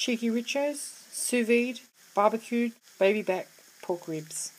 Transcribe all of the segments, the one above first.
cheekyricho's sous vide barbecued baby back pork ribs.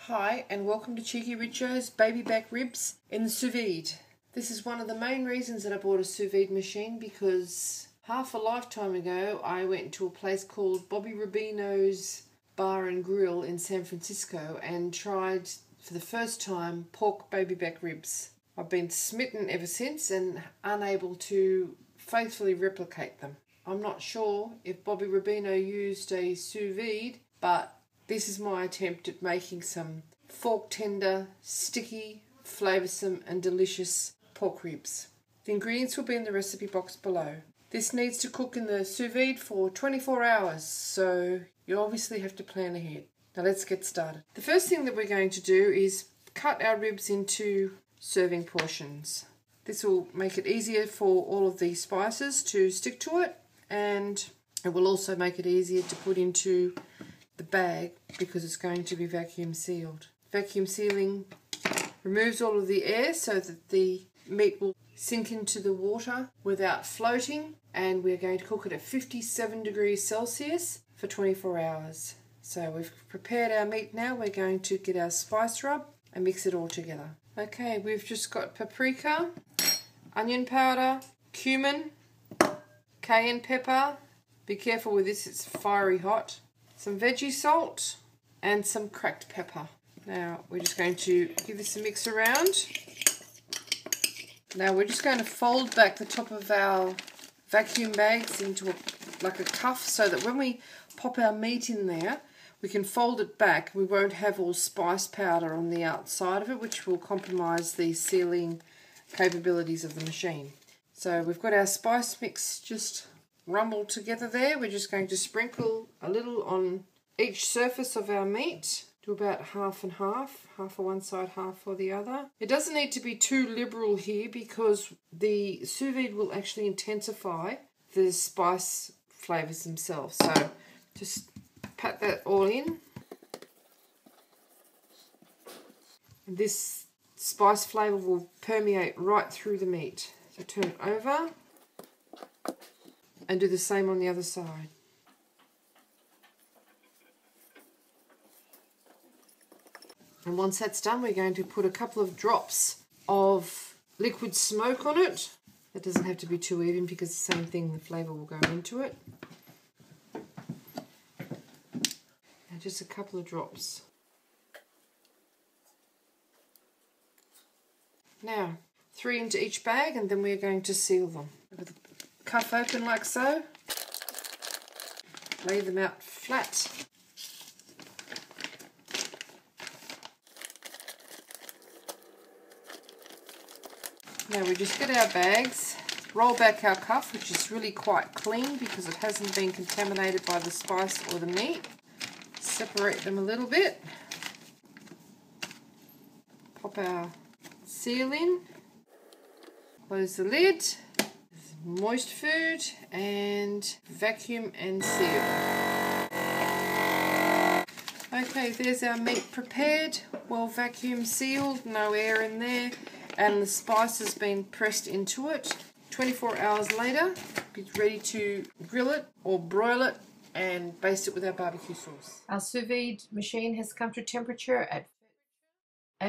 Hi and welcome to cheekyricho's baby back ribs in the sous vide. This is one of the main reasons that I bought a sous vide machine, because half a lifetime ago I went to a place called Bobby Rubino's Bar and Grill in San Francisco and tried for the first time pork baby back ribs. I've been smitten ever since and unable to faithfully replicate them. I'm not sure if Bobby Rubino used a sous vide, but this is my attempt at making some fork tender, sticky, flavoursome and delicious pork ribs. The ingredients will be in the recipe box below. This needs to cook in the sous vide for 24 hours, so you obviously have to plan ahead. Now let's get started. The first thing that we're going to do is cut our ribs into serving portions. This will make it easier for all of the spices to stick to it, and it will also make it easier to put into the bag because it's going to be vacuum sealed. Vacuum sealing removes all of the air so that the meat will sink into the water without floating, and we're going to cook it at 57 degrees Celsius for 24 hours. So we've prepared our meat now. We're going to get our spice rub and mix it all together. Okay, we've just got paprika, onion powder, cumin, cayenne pepper. Be careful with this, it's fiery hot. Some veggie salt and some cracked pepper. Now we're just going to give this a mix around. Now we're just going to fold back the top of our vacuum bags into like a cuff, so that when we pop our meat in there, we can fold it back. We won't have all spice powder on the outside of it, which will compromise the sealing capabilities of the machine. So we've got our spice mix just rumbled together there. We're just going to sprinkle a little on each surface of our meat. Do about half and half, half for one side, half for the other. It doesn't need to be too liberal here because the sous vide will actually intensify the spice flavours themselves. So just pat that all in. And this spice flavour will permeate right through the meat. So turn it over and do the same on the other side. And once that's done, we're going to put a couple of drops of liquid smoke on it. That doesn't have to be too even because the same thing, the flavour will go into it. And just a couple of drops. Now, 3 into each bag, and then we're going to seal them. With the cuff open like so. Lay them out flat. Now we just get our bags, roll back our cuff, which is really quite clean because it hasn't been contaminated by the spice or the meat. Separate them a little bit. Pop our seal in. Close the lid. Moist food and vacuum and seal. Okay, there's our meat prepared, well vacuum sealed, no air in there, and the spice has been pressed into it. 24 hours later, be ready to grill it or broil it and baste it with our barbecue sauce. Our sous vide machine has come to temperature at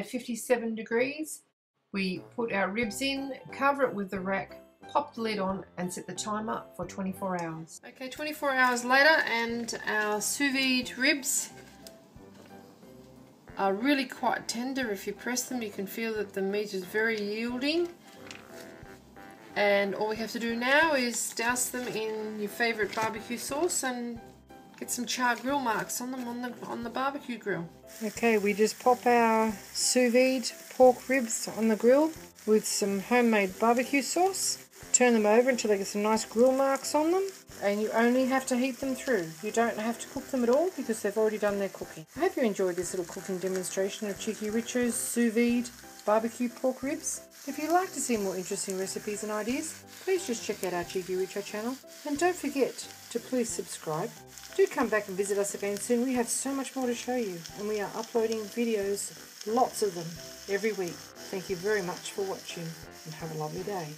57 degrees. We put our ribs in, cover it with the rack, pop the lid on and set the timer for 24 hours. Okay, 24 hours later and our sous vide ribs are really quite tender. If you press them, you can feel that the meat is very yielding. And all we have to do now is douse them in your favourite barbecue sauce and get some char grill marks on them on the barbecue grill. Okay, we just pop our sous vide pork ribs on the grill with some homemade barbecue sauce. Turn them over until they get some nice grill marks on them, and you only have to heat them through. You don't have to cook them at all because they've already done their cooking. I hope you enjoyed this little cooking demonstration of cheekyricho's sous vide barbecue pork ribs. If you'd like to see more interesting recipes and ideas, please just check out our cheekyricho channel, and don't forget to please subscribe. Do come back and visit us again soon. We have so much more to show you, and we are uploading videos, lots of them, every week. Thank you very much for watching, and have a lovely day.